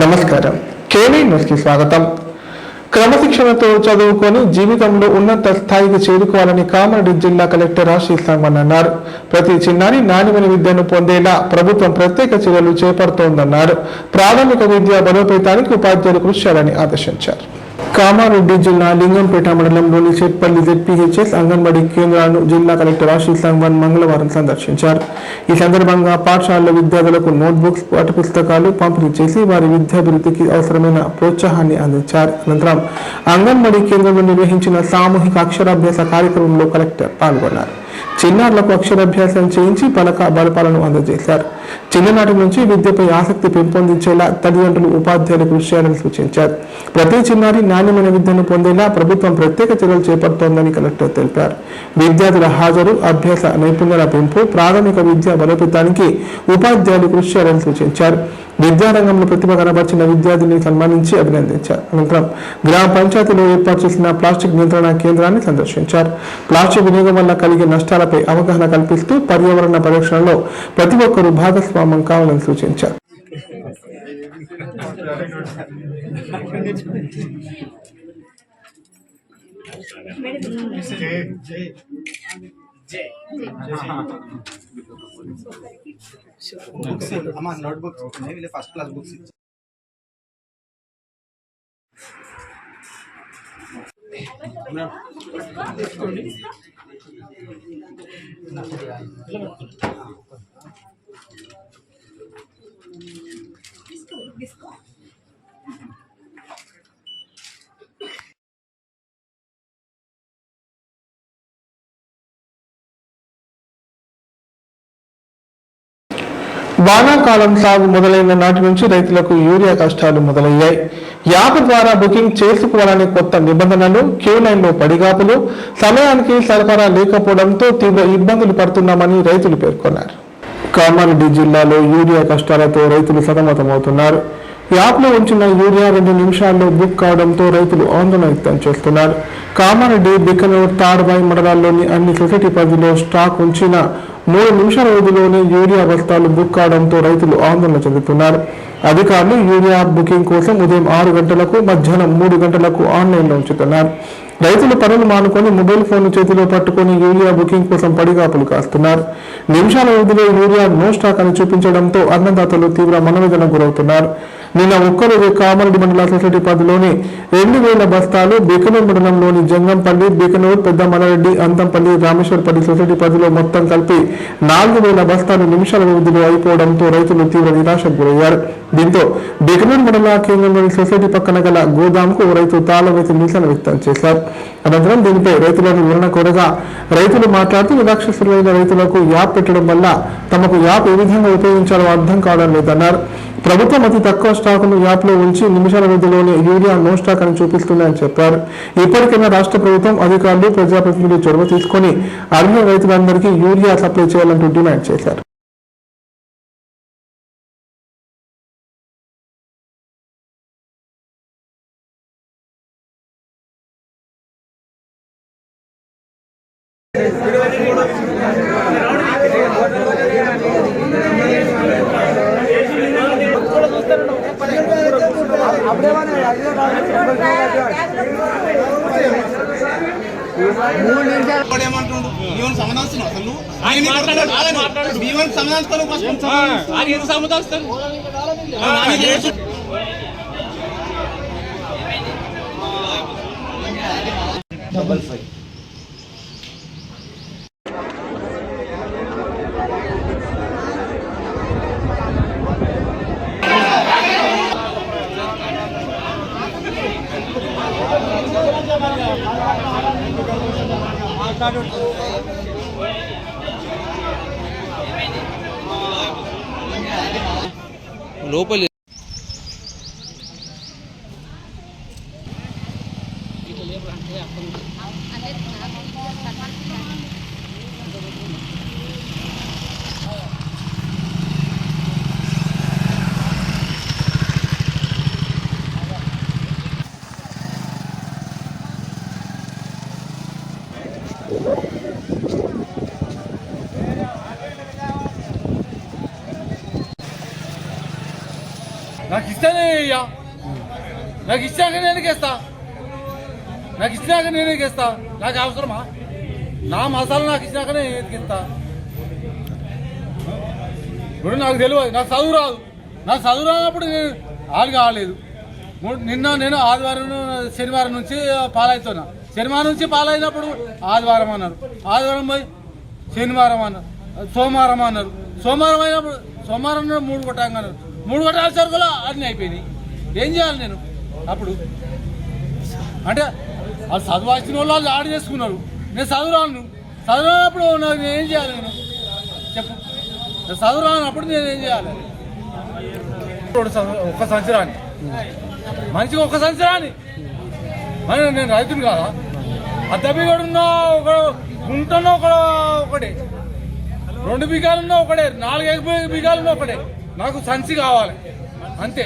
నమస్కారం. కేవీ న్యూస్కి స్వాగతం. క్రమశిక్షణతో చదువుకొని జీవితంలో ఉన్నత స్థాయికి చేరుకోవాలని కామారెడ్డి జిల్లా కలెక్టర్ ఆశీష్ సంగ్మన్ అన్నారు. ప్రతి చిన్నారి నాణ్యమైన విద్యను పొందేలా ప్రభుత్వం ప్రత్యేక చర్యలు చేపడుతోందన్నారు. ప్రాథమిక విద్య బలోపేతానికి ఉపాధ్యాయులు కృషి చేయాలని ఆదేశించారు. కామారెడ్డి జిల్లా లింగంపేట మండలంలోని చెట్పల్లి ZPHS అంగన్వాడీ కేంద్రాలను జిల్లా కలెక్టర్ ఆశీష్ సంగ్మన్ మంగళవారం సందర్శించారు. ఈ సందర్భంగా పాఠశాలలో విద్యార్థులకు నోట్బుక్స్, పాఠ్యపుస్తకాలు పంపిణీ చేసి వారి విద్యాభివృద్ధికి అవసరమైన ప్రోత్సాహాన్ని అందించారు. అనంతరం అంగన్వాడీ కేంద్రంలో నిర్వహించిన సామూహిక అక్షరాభ్యాస కార్యక్రమంలో కలెక్టర్ పాల్గొన్నారు. చిన్నారులకు అక్షరాభ్యాసం చేయించి పలక బలపాలను అందజేశారు. చిన్ననాటి నుంచి విద్యపై ఆసక్తి పెంపొందించేలా తల్లిదండ్రులు, ఉపాధ్యాయులు కృషి చేయాలని సూచించారు. ప్రతి చిన్నారి నాణ్యమైన విద్యను పొందేలా ప్రభుత్వం ప్రత్యేక చర్యలు చేపడుతోందని కలెక్టర్ తెలిపారు. విద్యార్థుల హాజరు, అభ్యాస నైపుణ్యాల పెంపు, ప్రాథమిక విద్య బలోపేతానికి ఉపాధ్యాయులు కృషి చేయాలని సూచించారు. విద్యారంగంలో ప్రతిభ కనబర్చిన విద్యార్థిని సన్మానించి అభినందించారు. అనంతరం గ్రామ పంచాయతీలో ఏర్పాటు చేసిన ప్లాస్టిక్ నియంత్రణ కేంద్రాన్ని సందర్శించారు. ప్లాస్టిక్ వినియోగం వల్ల కలిగే నష్టాలపై అవగాహన కల్పిస్తూ పర్యావరణ పరిరక్షణలో ప్రతి ఒక్కరూ భాగస్వామ్యం కావాలని సూచించారు. నోట్బుక్స్ ఫస్ట్ క్లాస్ బుక్స్ వానాకాలం సాగు మొదలైన నాటి నుంచి రైతులకు యూరియా కష్టాలు మొదలయ్యాయి. యాప్ ద్వారా బుకింగ్ చేసుకోవాలని కొత్త నిబంధనలు, క్యూ లైన్లో పడిగాపులు, సమయానికి సరఫరా లేకపోవడంతో తీవ్ర ఇబ్బందులు పడుతున్నామని రైతులు పేర్కొన్నారు. కామారెడ్డి జిల్లాలో యూరియా కష్టాలతో రైతులు సతమతమవుతున్నారు. యాప్లో ఉంచిన యూరియా 2 నిమిషాల్లో బుక్ కావడంతో రైతులు ఆందోళన వ్యక్తం చేస్తున్నారు. కామారెడ్డి, బికనూర్, తాడ్వాయి మండలాల్లోని అన్ని సొసైటీ పరిధిలో స్టాక్ ఉంచిన 3 నిమిషాల వ్యవధిలోనే యూరియా బస్తాలు బుక్ కావడంతో రైతులు ఆందోళన చెందుతున్నారు. అధికారులు యూరియా బుకింగ్ కోసం ఉదయం 6 గంటలకు, మధ్యాహ్నం 3 గంటలకు ఆన్లైన్లో ఉంచుతున్నారు. రైతులు పనులు మానుకొని మొబైల్ ఫోన్ చేతిలో పట్టుకొని యూరియా బుకింగ్ కోసం పడిగాపులు కాస్తున్నారు. నిమిషాల వ్యవధిలో యూరియా నో స్టాక్ అని చూపించడంతో అన్నదాతలు తీవ్ర మనోవేదనకు గురవుతున్నారు. నిన్న ఒక్కరోజు కామారెడ్డి మండల సొసైటీ పరిధిలోని 2000 బస్తాలు, బికనూర్ మండలంలోని జంగంపల్లి, బికనూర్, పెద్ద మల్లారెడ్డి, అంతంపల్లి, రామేశ్వరపల్లి సొసైటీ పరిధిలో మొత్తం కలిపి 4000 బస్తాలు నిమిషాల వ్యవధిలో అయిపోవడంతో రైతులు తీవ్ర నిరాశకు గురయ్యారు. దీంతో బికనూర్ మండల కేంద్రంలోని సొసైటీ పక్కన గల గోదాంకు రైతు తాళం వేసి నిరసన వ్యక్తం చేశారు. అనంతరం దీనిపై రైతులను వివరణ కోరగా రైతులు మాట్లాడుతూ నిరాక్షసులైన రైతులకు యాప్ పెట్టడం వల్ల తమకు యాప్ ఏ విధంగా ఉపయోగించాలో అర్థం కావడం లేదన్నారు. ప్రభుత్వం అతి తక్కువ స్టాకును యాప్లో ఉంచి నిమిషాల వ్యవధిలోనే యూరియా నో స్టాక్ అని చూపిస్తుందని చెప్పారు. ఇప్పటికైనా రాష్ట్ర ప్రభుత్వం అధికారులు, ప్రజాప్రతినిధులు చొరవ తీసుకొని అర్హుల రైతులందరికీ యూరియా సప్లై చేయాలంటూ డిమాండ్ చేశారు. లోపలి నాకు ఇస్తేనే ఇయ్యా, నాకు ఇచ్చాక నేను గెస్తా, నాకు ఇచ్చినాక నేనే గెస్తా. నాకు అవసరమా? నా మసాలా నాకు ఇచ్చినాక నేను ఎత్తికిస్తా. ఇప్పుడు నాకు తెలియదు, నాకు చదువు రాదు. నాకు చదువు రానప్పుడు నేను కాలేదు. నిన్న నేను శనివారం నుంచి పాలవుతున్నా. శనివారం నుంచి పాలైనప్పుడు ఆదివారం అన్నారు, ఆదివారం పోయి శనివారం అన్నారు, సోమవారం అన్నారు, సోమవారం అయినప్పుడు సోమవారం 3 కొట్టాక అన్నారు. 3 కొట్టాల సరుకులు అన్నీ అయిపోయినాయి. ఏం చేయాలి నేను అప్పుడు? అంటే వాళ్ళు చదువు వచ్చిన వాళ్ళు ఆడ చేసుకున్నారు. నేను చదువురాను, చదువురానప్పుడు నేను ఏం చేయాలి? నేను చెప్పు, నేను చదువురానప్పుడు నేను ఏం చేయాలి? ఒక్క సంవత్సరాన్ని మంచిగా ఒక్క సంవత్సరాన్ని మరి నేను రైతుని కాదా? అద్దబిగడున్నా ఒక గుంటన్నా ఒకటే, 2 బిగాలున్నా ఒకటే, 4 బిగాలున్నా ఒకటే. నాకు సంచి కావాలి అంతే,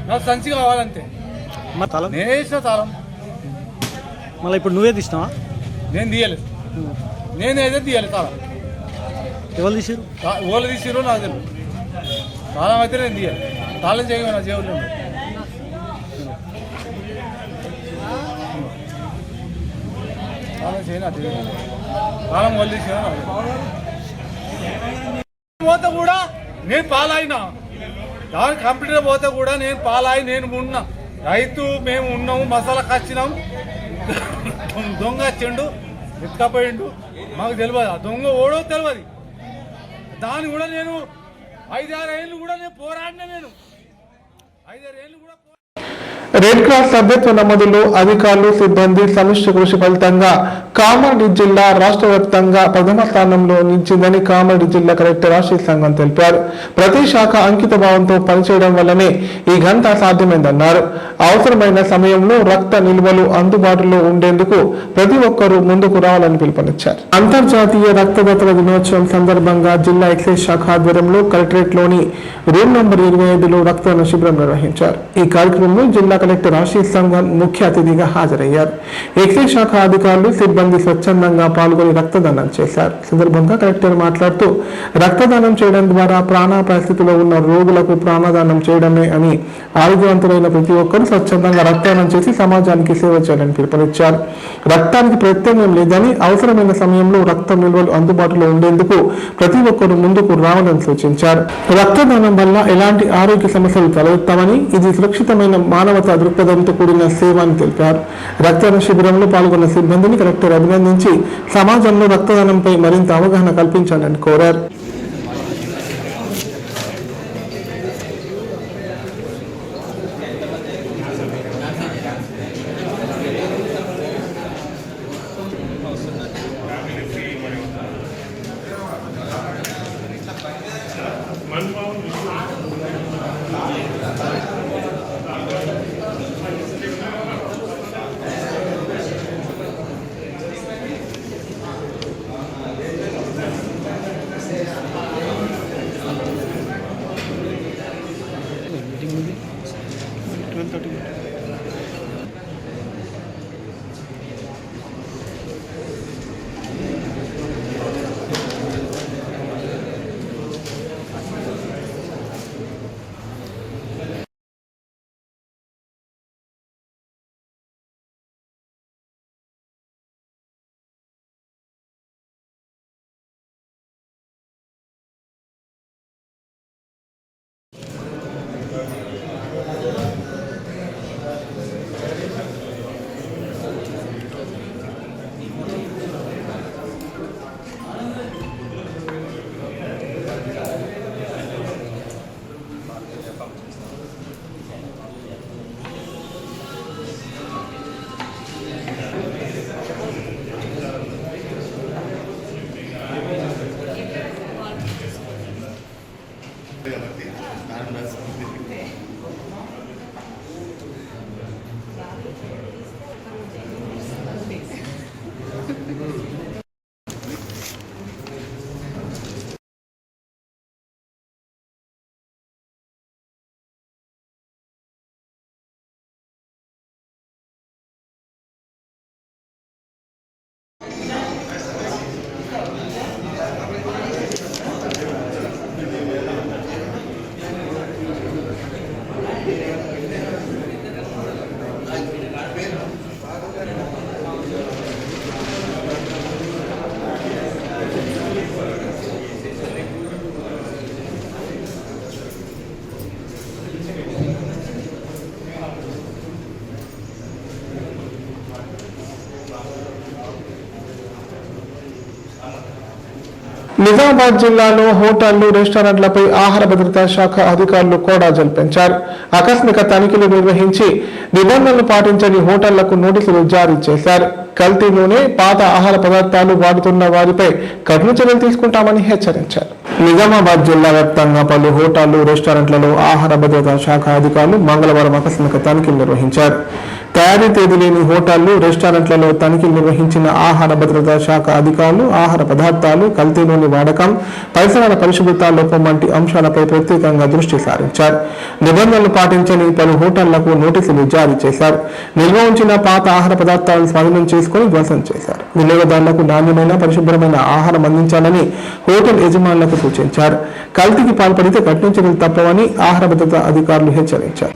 నాకు సంచి కావాలంతే. నేను వేసిన తాళం మళ్ళీ ఇప్పుడు నువ్వే తీసినావా? నేను తీయలేదు, నేను ఏదో తీయాలి తాళం. ఎవరు తీసారు? ఓళ్ళు తీసిరో నాకు తెలియదు. తాళం అయితే నేను తీయాలి. తాళం చేయగా నా జేబులో ఉంది. తాళం చేయను, తాళం వాళ్ళు తీసినా పోతే కూడా నేను పాలైనా, దాని కంప్యూటర్ పోతే కూడా నేను పాలాయి. నేను ఉన్నా రైతు, మేము ఉన్నాము, మసాలా కచ్చినాం. దొంగ వచ్చిండు, ఎత్తుకపోయిండు, మాకు తెలియదు. ఆ దొంగ ఓడో తెలియదు. దాన్ని కూడా నేను 5-6 ఏళ్ళు కూడా నేను పోరాడినా. నేను 5-6 ఏళ్ళు కూడా రెడ్ క్రాస్ సభ్యత్వ నమోదులో అధికారులు సిబ్బంది సమిష్టి కృషి ఫలితంగా కామారెడ్డి జిల్లా రాష్ట్ర వ్యాప్తంగా 10వ స్థానంలో నిలిచిందని కామారెడ్డి జిల్లా కలెక్టర్ ఆశీష్ సంఘం తెలిపారు. ప్రతి శాఖ అంకిత భావంతో పనిచేయడం వల్లనే ఈ ఘనత సాధ్యమైందన్నారు. అవసరమైన సమయంలో రక్త నిల్వలు అందుబాటులో ఉండేందుకు ప్రతి ఒక్కరూ ముందుకు రావాలని పిలుపునిచ్చారు. అంతర్జాతీయ రక్తదాతల దినోత్సవం సందర్భంగా జిల్లా ఎక్సైజ్ శాఖ ఆధ్వర్యంలో కలెక్టరేట్ లోని రూమ్ నంబర్ 25లో రక్తదాన శిబిరం నిర్వహించారు. ఈ కార్యక్రమంలో జిల్లా కలెక్టర్ ఆశీష్ సంఘం ముఖ్య అతిథిగా హాజరయ్యారు. ఎక్సైజ్ శాఖ అధికారులు సిబ్బంది స్వచ్ఛందంగా పాల్గొని రక్తదానం చేశారు. సందర్భంగా కలెక్టర్ మాట్లాడుతూ రక్తదానం చేయడం ద్వారా ప్రాణాపాయ స్థితిలో ఉన్న రోగులకు ప్రాణదానం చేయడమే అని ఆరోగ్యవంతులైన ప్రతి ఒక్కరూ స్వచ్ఛందంగా రక్తదానం చేసి సమాజానికి సేవ చేయాలని పిలుపునిచ్చారు. రక్తానికి ప్రత్యామ్నాయం లేదని అవసరమైన సమయంలో రక్త నిల్వలు అందుబాటులో ఉండేందుకు ప్రతి ఒక్కరూ ముందుకు రావాలని సూచించారు. రక్తదానం వల్ల ఎలాంటి ఆరోగ్య సమస్యలు తలెత్తామని, ఇది సురక్షితమైన మానవతా దృక్పథంతో కూడిన సేవ అని తెలిపారు. రక్తదాన శిబిరంలో పాల్గొన్న సిబ్బందిని కలెక్టర్ అభినందించి సమాజంలో రక్తదానంపై మరింత అవగాహన కల్పించాలని కోరారు. నిజామాబాద్ జిల్లాలో హోటళ్లు రెస్టారెంట్లపై ఆహార భద్రతా శాఖ అధికారులు కోడాజలు పెంచారు. ఆకస్మిక తనిఖీలు నిర్వహించి నిబంధనలు పాటించని హోటళ్లకు నోటీసులు జారీ చేశారు. కల్తీ నూనె, పాత ఆహార పదార్థాలు వాడుతున్న వారిపై కఠిన చర్యలు తీసుకుంటామని హెచ్చరించారు. నిజామాబాద్ జిల్లా వ్యాప్తంగా పలు హోటళ్లు రెస్టారెంట్లలో ఆహార భద్రతా శాఖ అధికారులు మంగళవారం ఆకస్మిక తనిఖీలు నిర్వహించారు. తయారీ తేదీ లేని హోటళ్లు రెస్టారెంట్లలో తనిఖీలు నిర్వహించిన ఆహార భద్రతా శాఖ అధికారులు ఆహార పదార్థాలు, కల్తీ నూనె వాడకం, పరిసరాల పరిశుభ్రత లోపం వంటి అంశాలపై ప్రత్యేకంగా దృష్టి సారించారు. నిబంధనలు పాటించని పలు హోటళ్లకు నోటీసులు జారీ చేశారు. నిల్వ ఉంచిన పాత ఆహార పదార్థాలను స్వాధీనం చేసుకుని ధ్వంసం చేశారు. వినియోగదారులకు నాణ్యమైన పరిశుభ్రమైన ఆహారం అందించాలని హోటల్ యజమానులకు సూచించారు. కల్తీకి పాల్పడితే కఠిన చర్యలు తప్పవని ఆహార భద్రతా అధికారులు హెచ్చరించారు.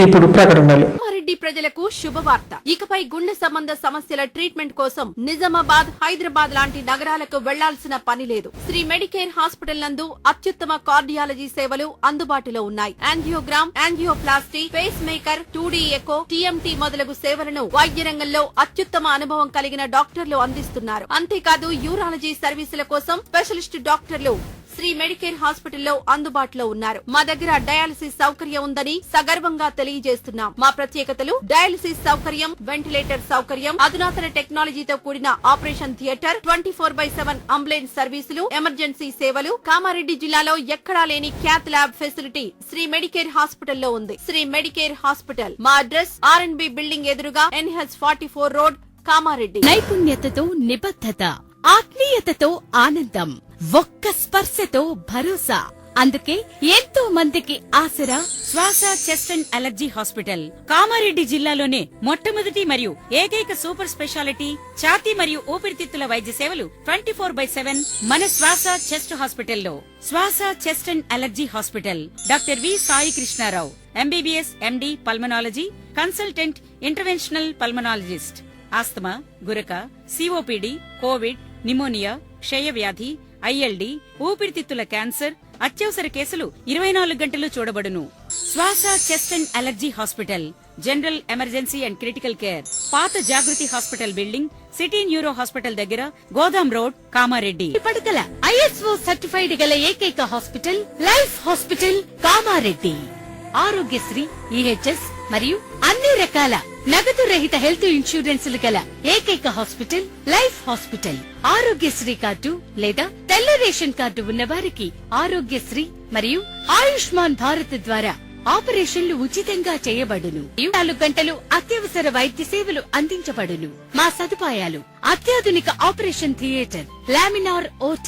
ఇప్పుడు ప్రకటనలు. కామారెడ్డి ప్రజలకు శుభవార్త. ఇకపై గుండె సంబంధ సమస్యల ట్రీట్మెంట్ కోసం నిజామాబాద్, హైదరాబాద్ లాంటి నగరాలకు వెళ్లాల్సిన పని లేదు. శ్రీ మెడికేర్ హాస్పిటల్ నందు అత్యుత్తమ కార్డియాలజీ సేవలు అందుబాటులో ఉన్నాయి. Angiogram, angioplasty, pace maker, 2D echo, TMT మొదలగు సేవలను వైద్య రంగంలో అత్యుత్తమ అనుభవం కలిగిన డాక్టర్లు అందిస్తున్నారు. అంతేకాదు యూరాలజీ సర్వీసుల కోసం స్పెషలిస్ట్ డాక్టర్లు శ్రీ మెడికేర్ హాస్పిటల్లో అందుబాటులో ఉన్నారు. మా దగ్గర డయాలసిస్ సౌకర్యం ఉందని సగర్వంగా తెలియజేస్తున్నాం. మా ప్రత్యేకతలు: డయాలసిస్ సౌకర్యం, వెంటిలేటర్ సౌకర్యం, అధునాతన టెక్నాలజీతో కూడిన operation theatre, 24/7 ambulance services, emergency సేవలు. కామారెడ్డి జిల్లాలో ఎక్కడా లేని cath lab facility Sri Medicare హాస్పిటల్లో ఉంది. శ్రీ మెడికేర్ హాస్పిటల్ మా అడ్రస్ RNB బిల్డింగ్ ఎదురుగా NH44 రోడ్, కామారెడ్డి. నైపుణ్యతతో నిబద్ధత, ఆత్మీయతతో ఆనందం, ఒక్క స్పర్శతో భరోసా. అందుకే ఎంతో మందికి ఆసరా శ్వాస, chest and allergy hospital. Kamareddy జిల్లాలోనే మొట్టమొదటి మరియు ఏకైక సూపర్ స్పెషాలిటీ ఛాతీ మరియు ఊపిరితిత్తుల వైద్య సేవలు 24/7 మన శ్వాస చెస్ట్ హాస్పిటల్లో. Swasa, chest and allergy hospital. Doctor V Sai Krishnarao, MBBS, MD, pulmonology, consultant, interventional pulmonologist. Asthma, గురక, COPD, కోవిడ్, నిమోనియా, క్షయవ్యాధి, ILD, ఊపిరితిత్తుల క్యాన్సర్, అత్యవసర కేసులు 24 గంటలు చూడబడును. Swasa, chest and allergy hospital. General, emergency and critical care. పాత Jagruthi hospital building, city neuro hospital దగ్గర, godown road, Kamareddy. పడకల ISO సర్టిఫైడ్ గల ఏకైక hospital life hospital Kamareddy. Aarogyasri, EHS మరియు అన్ని రకాల నగదు రహిత హెల్త్ ఇన్సూరెన్సులు గల ఏకైక hospital life hospital. Aarogyasri card లేదా తెల్ల రేషన్ కార్డు ఉన్న వారికి ఆరోగ్యశ్రీ మరియు ఆయుష్మాన్ భారత్ ద్వారా ఆపరేషన్లు ఉచితంగా చేయబడును. 24 గంటలు అత్యవసర వైద్య సేవలు అందించబడును. మా సదుపాయాలు: అత్యాధునిక operation theatre, laminar OT,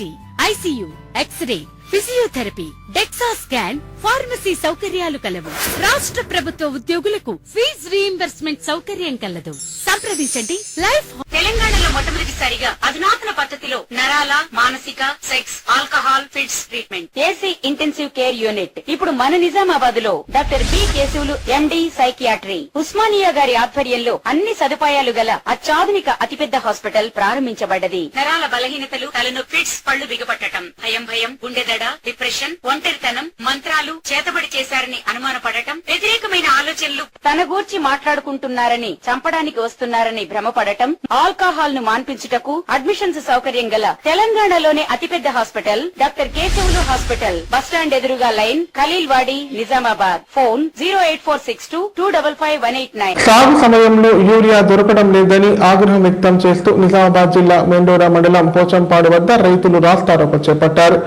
ICU, X-ray, physiotherapy, DEXA scan, pharmacy సౌకర్యాలు కలవు. రాష్ట్ర ప్రభుత్వ ఉద్యోగులకు ఫీజు రీయింబర్స్మెంట్ సౌకర్యం కలదు. సంప్రదించండి. లైఫ్. తెలంగాణలో మొట్టమొదటిసారిగా అధునాతన పద్ధతిలో నరాల, మానసిక, sex, alcohol, fits treatment, AC intensive care unit ఇప్పుడు మన నిజామాబాద్ లో doctor B Keshavulu, MD, psychiatry, Osmania గారి ఆధ్వర్యంలో అన్ని సదుపాయాలు గల అత్యాధునిక అతిపెద్ద హాస్పిటల్ ప్రారంభించబడ్డది. నరాల బలహీనతలు, తలనొప్పి, ఫిట్స్, పళ్లు బిగపట్టడం, భయం, గుండెదడ, డిప్రెషన్, ఒంటరితనం, మంత్రాలు చేతబడి చేశారని అనుమానపడటం, వ్యతిరేకమైన ఆలోచనలు, తన గూర్చి మాట్లాడుకుంటున్నారని, చంపడానికి వస్తున్నారని భ్రమపడటం, ఆల్కహాల్ ను మాన్పించుటకు అడ్మిషన్స్ సౌకర్యం గల తెలంగాణలోనే అతిపెద్ద hospital doctor Keshavulu hospital. Bus stand ఎదురుగా లైన్, ఖలీల్వాడి, నిజామాబాద్. ఫోన్ 08462255189. సాగు సమయంలో యూరియా దొరకడం లేదని ఆగ్రహం వ్యక్తం చేస్తూ నిజామాబాద్ జిల్లా మెండోరా మండలం పోచంపాడు వద్ద రైతులు రాస్తారోకో చేపట్టారు.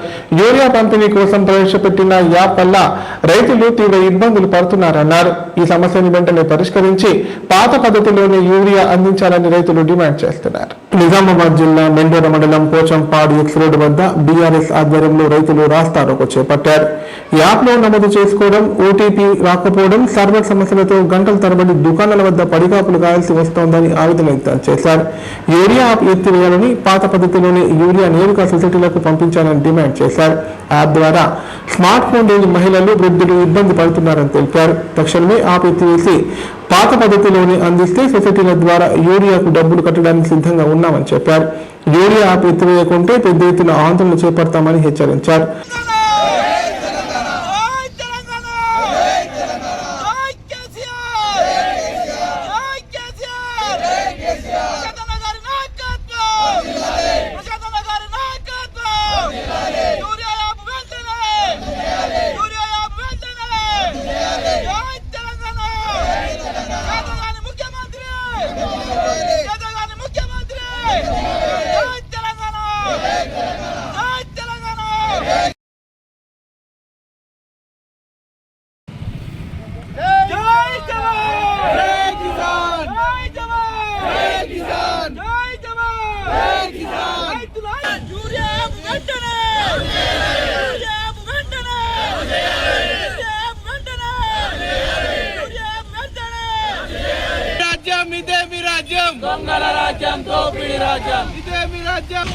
యూరియా పంపిణీ కోసం ప్రవేశపెట్టిన యాప్ వల్ల రైతులు తీవ్ర ఇబ్బందులు పడుతున్నారన్నారు. ఈ సమస్యను వెంటనే పరిష్కరించి పాత పద్ధతిలోనే యూరియా అందించాలని రైతులు డిమాండ్ చేస్తున్నారు. నిజామాబాద్ జిల్లా మెండోర మండలం పోచంపాడు ఎక్స్ రోడ్డు వద్ద బీఆర్ఎస్ ఆధ్వర్యంలో రైతులు రాస్తారోకో చేపట్టారు. యాప్లో నమోదు చేసుకోవడం, ఓటీపీ రాకపోవడం, సర్వర్ సమస్యలతో గంటల తరబడి దుకాణాల వద్ద పడిగాపులు కాయాల్సి వస్తోందని ఆవేదన వ్యక్తం చేశారు. యూరియా యాప్ ఎత్తివేయాలని, పాత పద్ధతిలోనే యూరియా నేరుగా సొసైటీలకు పంపించాలని డిమాండ్ చేశారు. యాప్ ద్వారా స్మార్ట్ ఫోన్ లేని మహిళలు, వృద్ధులు ఇబ్బంది పడుతున్నారని తెలిపారు. తక్షణమే యాప్ ఎత్తివేసి పాత పద్ధతిలోనే అందిస్తే సొసైటీల ద్వారా యూరియాకు డబ్బులు కట్టడానికి సిద్ధంగా ఉన్నామని చెప్పారు. యూరియా యాప్ ఎత్తివేయకుంటే పెద్ద ఎత్తున ఆందోళన చేపడతామని హెచ్చరించారు. ఇదే మీ రాజ్యం, దొంగల రాజ్యం, దోపిడీ రాజ్యం, ఇదే మీ రాజ్యం.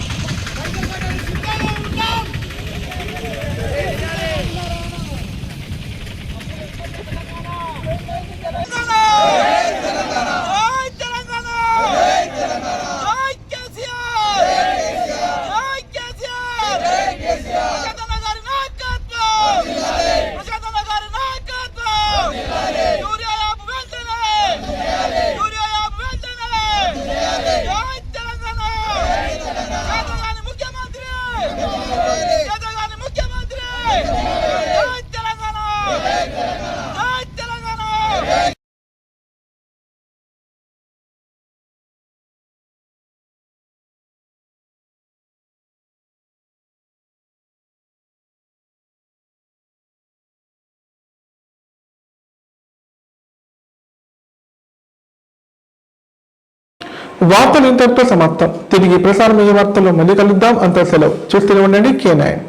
వార్తలు ఇంతటితో సమాప్తం. తిరిగి ప్రసారమయ్యే వార్తల్లో మళ్ళీ కలుద్దాం. అంత సెలవు. చూస్తూనే ఉండండి K9.